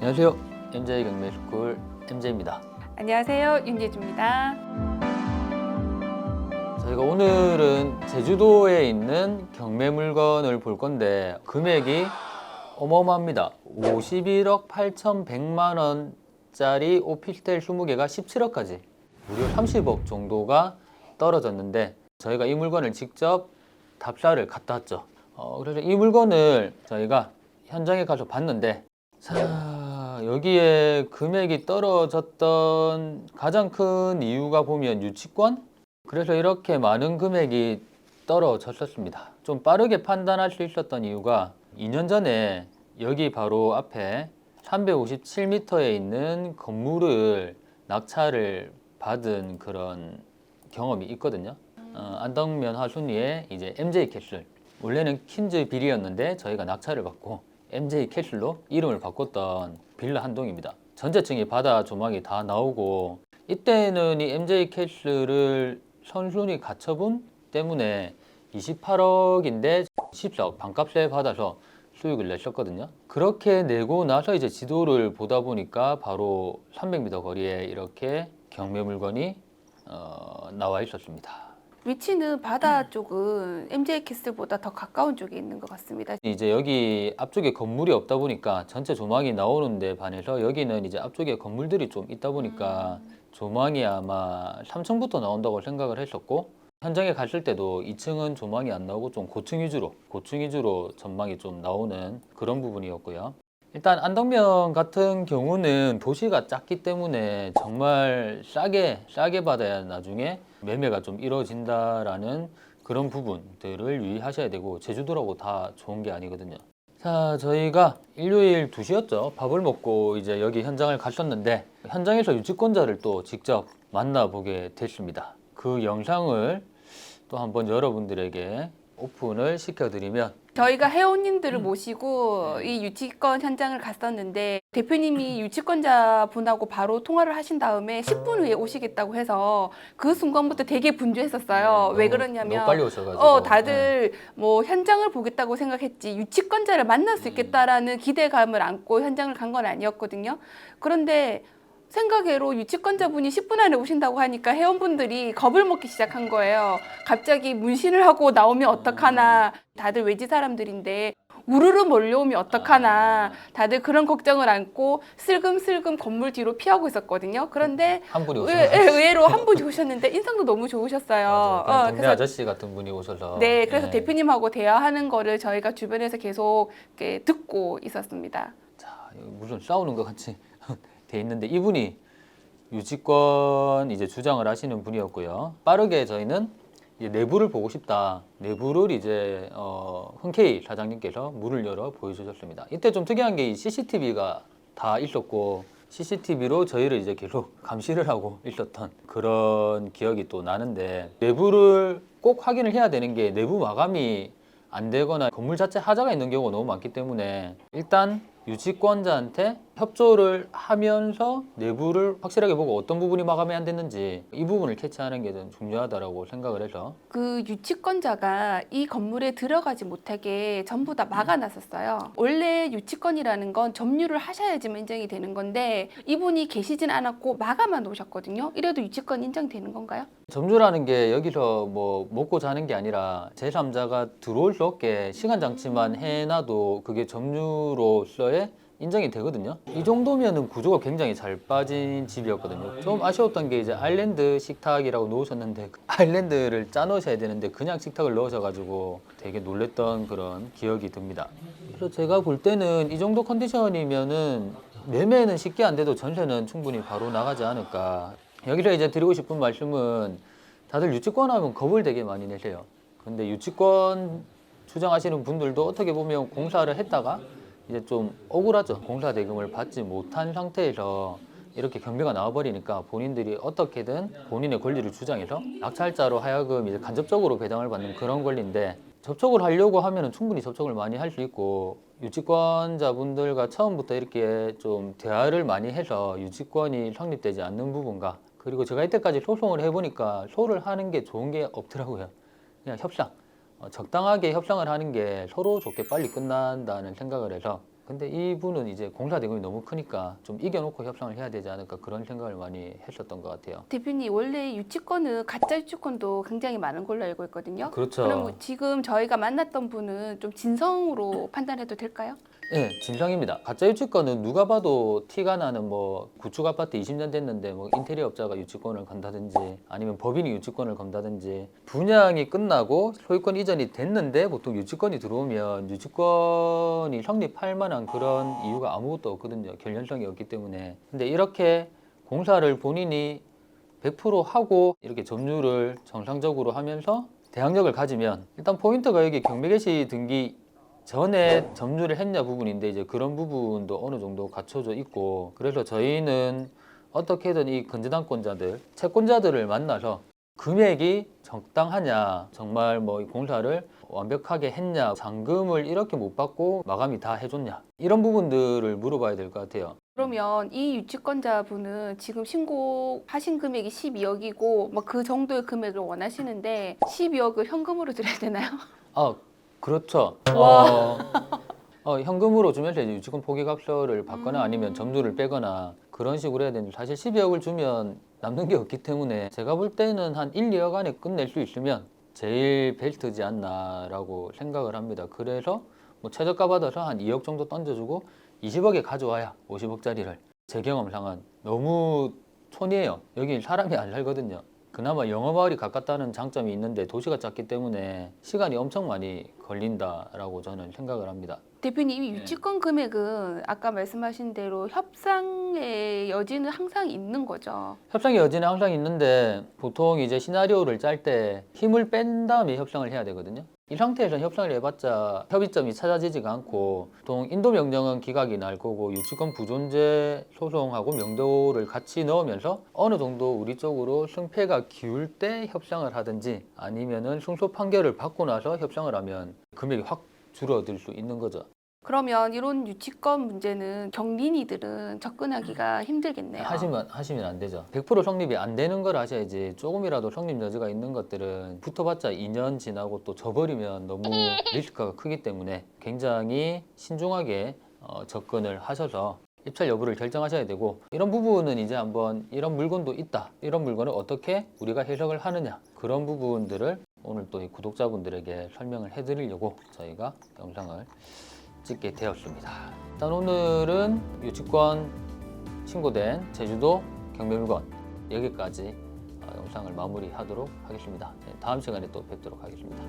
안녕하세요. MJ 경매스쿨 MJ입니다. 안녕하세요. 윤예주입니다. 저희가 오늘은 제주도에 있는 경매 물건을 볼 건데 금액이 어마어마합니다. 51억 8,100만 원짜리 오피스텔 20개가 17억까지 무려 30억 정도가 떨어졌는데 저희가 이 물건을 직접 답사를 갔다 왔죠. 그래서 이 물건을 저희가 현장에 가서 봤는데 여기에 금액이 떨어졌던 가장 큰 이유가 보면 유치권? 그래서 이렇게 많은 금액이 떨어졌었습니다. 좀 빠르게 판단할 수 있었던 이유가 2년 전에 여기 바로 앞에 357m에 있는 건물을 낙찰을 받은 그런 경험이 있거든요. 안덕면 하순리에 이제 MJ 캐슬, 원래는 퀸즈 빌이었는데 저희가 낙찰을 받고 MJ 캐슬로 이름을 바꿨던 빌라 한 동입니다. 전체층이 바다 조망이 다 나오고 이때는 이 MJ 캐슬을 선순위 가처분 때문에 28억인데 14억 반값에 받아서 수익을 냈었거든요. 그렇게 내고 나서 이제 지도를 보다 보니까 바로 300m 거리에 이렇게 경매 물건이 나와 있었습니다. 위치는 바다 쪽은 MJ 캐슬보다 더 가까운 쪽에 있는 것 같습니다. 이제 여기 앞쪽에 건물이 없다 보니까 전체 조망이 나오는 데 반해서 여기는 이제 앞쪽에 건물들이 좀 있다 보니까 조망이 아마 3층부터 나온다고 생각을 했었고 현장에 갔을 때도 2층은 조망이 안 나오고 좀 고층 위주로 전망이 좀 나오는 그런 부분이었고요. 일단 안덕면 같은 경우는 도시가 작기 때문에 정말 싸게 받아야 나중에 매매가 좀 이루어진다라는 그런 부분들을 유의하셔야 되고 제주도라고 다 좋은 게 아니거든요. 자, 저희가 일요일 2시였죠. 밥을 먹고 이제 여기 현장을 갔었는데 현장에서 유치권자를 또 직접 만나보게 됐습니다. 그 영상을 또 한번 여러분들에게 오픈을 시켜드리면 저희가 회원님들을 모시고 이 유치권 현장을 갔었는데 대표님이 유치권자 분하고 바로 통화를 하신 다음에 10분 후에 오시겠다고 해서 그 순간부터 되게 분주했었어요. 왜 그러냐면 너무 빨리 오셔가지고 다들 뭐 현장을 보겠다고 생각했지 유치권자를 만날 수 있겠다라는 기대감을 안고 현장을 간 건 아니었거든요. 그런데 생각외로 유치권자분이 10분 안에 오신다고 하니까 회원분들이 겁을 먹기 시작한 거예요. 갑자기 문신을 하고 나오면 어떡하나. 다들 외지 사람들인데 우르르 몰려오면 어떡하나. 다들 그런 걱정을 안고 슬금슬금 건물 뒤로 피하고 있었거든요. 그런데 한 분이 오셔가지고 의외로 한 분이 오셨는데 인상도 너무 좋으셨어요. 그냥 동네 아저씨 같은 분이 오셔서 네, 그래서 대표님하고 대화하는 거를 저희가 주변에서 계속 이렇게 듣고 있었습니다. 자, 무슨 싸우는 것 같이 돼 있는데 이분이 유치권 이제 주장을 하시는 분이었고요. 빠르게 저희는 이제 내부를 보고 싶다. 내부를 이제 흔쾌히 사장님께서 문을 열어 보여주셨습니다. 이때 좀 특이한 게 CCTV가 다 있었고 CCTV로 저희를 이제 계속 감시를 하고 있었던 그런 기억이 또 나는데 내부를 꼭 확인을 해야 되는 게 내부 마감이 안 되거나 건물 자체 하자가 있는 경우가 너무 많기 때문에 일단 유치권자한테 협조를 하면서 내부를 확실하게 보고 어떤 부분이 마감이 안 됐는지 이 부분을 캐치하는 게 좀 중요하다고 생각을 해서 그 유치권자가 이 건물에 들어가지 못하게 전부 다 막아놨었어요. 원래 유치권이라는 건 점유를 하셔야지만 인정이 되는 건데 이분이 계시진 않았고 막아만 놓으셨거든요. 이래도 유치권 인정되는 건가요? 점주라는 게 여기서 뭐 먹고 자는 게 아니라 제3자가 들어올 수 없게 시간 장치만 해놔도 그게 점유로서의 인정이 되거든요. 이 정도면은 구조가 굉장히 잘 빠진 집이었거든요. 좀 아쉬웠던 게 이제 아일랜드 식탁이라고 놓으셨는데 아일랜드를 짜 놓으셔야 되는데 그냥 식탁을 넣으셔가지고 되게 놀랬던 그런 기억이 듭니다. 그래서 제가 볼 때는 이 정도 컨디션이면은 매매는 쉽게 안 돼도 전세는 충분히 바로 나가지 않을까. 여기서 이제 드리고 싶은 말씀은 다들 유치권 하면 겁을 되게 많이 내세요. 근데 유치권 주장하시는 분들도 어떻게 보면 공사를 했다가 이제 좀 억울하죠. 공사 대금을 받지 못한 상태에서 이렇게 경매가 나와버리니까 본인들이 어떻게든 본인의 권리를 주장해서 낙찰자로 하여금 이제 간접적으로 배당을 받는 그런 권리인데 접촉을 하려고 하면 충분히 접촉을 많이 할 수 있고 유치권자분들과 처음부터 이렇게 좀 대화를 많이 해서 유치권이 성립되지 않는 부분과 그리고 제가 이때까지 소송을 해보니까 소를 하는 게 좋은 게 없더라고요. 그냥 협상. 적당하게 협상을 하는 게 서로 좋게 빨리 끝난다는 생각을 해서 근데 이분은 이제 공사 대금이 너무 크니까 좀 이겨놓고 협상을 해야 되지 않을까 그런 생각을 많이 했었던 것 같아요. 대표님 원래 유치권은 가짜 유치권도 굉장히 많은 걸로 알고 있거든요. 그렇죠. 그럼 지금 저희가 만났던 분은 좀 진성으로 판단해도 될까요? 네, 진상입니다. 가짜 유치권은 누가 봐도 티가 나는 뭐 구축 아파트 20년 됐는데 뭐 인테리어 업자가 유치권을 건다든지 아니면 법인이 유치권을 건다든지 분양이 끝나고 소유권 이전이 됐는데 보통 유치권이 들어오면 유치권이 성립할 만한 그런 이유가 아무것도 없거든요. 결연성이 없기 때문에. 근데 이렇게 공사를 본인이 100% 하고 이렇게 점유를 정상적으로 하면서 대항력을 가지면 일단 포인트가 여기 경매개시 등기 전에 점유를 했냐 부분인데 이제 그런 부분도 어느 정도 갖춰져 있고 그래서 저희는 어떻게든 이 건재당권자들, 채권자들을 만나서 금액이 적당하냐, 정말 뭐 이 공사를 완벽하게 했냐, 잔금을 이렇게 못 받고 마감이 다 해줬냐 이런 부분들을 물어봐야 될 것 같아요. 그러면 이 유치권자분은 지금 신고하신 금액이 12억이고 뭐 그 정도의 금액을 원하시는데 12억을 현금으로 드려야 되나요? 아, 그렇죠. 현금으로 주면서 이제 유치권 포기각서를 받거나 아니면 점유를 빼거나 그런 식으로 해야 되는데 사실 12억을 주면 남는 게 없기 때문에 제가 볼 때는 한 1, 2억 안에 끝낼 수 있으면 제일 베스트지 않나라고 생각을 합니다. 그래서 뭐 최저가 받아서 한 2억 정도 던져주고 20억에 가져와야 50억짜리를 제 경험상은 너무 촌이에요. 여기 사람이 안 살거든요. 그나마 영어마을이 가깝다는 장점이 있는데 도시가 작기 때문에 시간이 엄청 많이 걸린다라고 저는 생각을 합니다. 대표님, 이 유치권 금액은 아까 말씀하신 대로 협상의 여지는 항상 있는 거죠. 협상의 여지는 항상 있는데 보통 이제 시나리오를 짤 때 힘을 뺀 다음에 협상을 해야 되거든요. 이 상태에서 협상을 해봤자 협의점이 찾아지지가 않고 보통 인도 명령은 기각이 날 거고 유치권 부존재 소송하고 명도를 같이 넣으면서 어느 정도 우리 쪽으로 승패가 기울 때 협상을 하든지 아니면은 승소 판결을 받고 나서 협상을 하면 금액이 확 줄어들 수 있는 거죠. 그러면 이런 유치권 문제는 경린이들은 접근하기가 힘들겠네요. 하시면 안 되죠. 100% 성립이 안 되는 걸 하셔야지. 조금이라도 성립 여지가 있는 것들은 붙어봤자 2년 지나고 또 져버리면 너무 리스크가 크기 때문에 굉장히 신중하게 접근을 하셔서 입찰 여부를 결정하셔야 되고 이런 부분은 이제 한번 이런 물건도 있다. 이런 물건을 어떻게 우리가 해석을 하느냐. 그런 부분들을 오늘 또 이 구독자분들에게 설명을 해드리려고 저희가 영상을 찍게 되었습니다. 일단 오늘은 유치권 신고된 제주도 경매물건 여기까지 영상을 마무리하도록 하겠습니다. 다음 시간에 또 뵙도록 하겠습니다.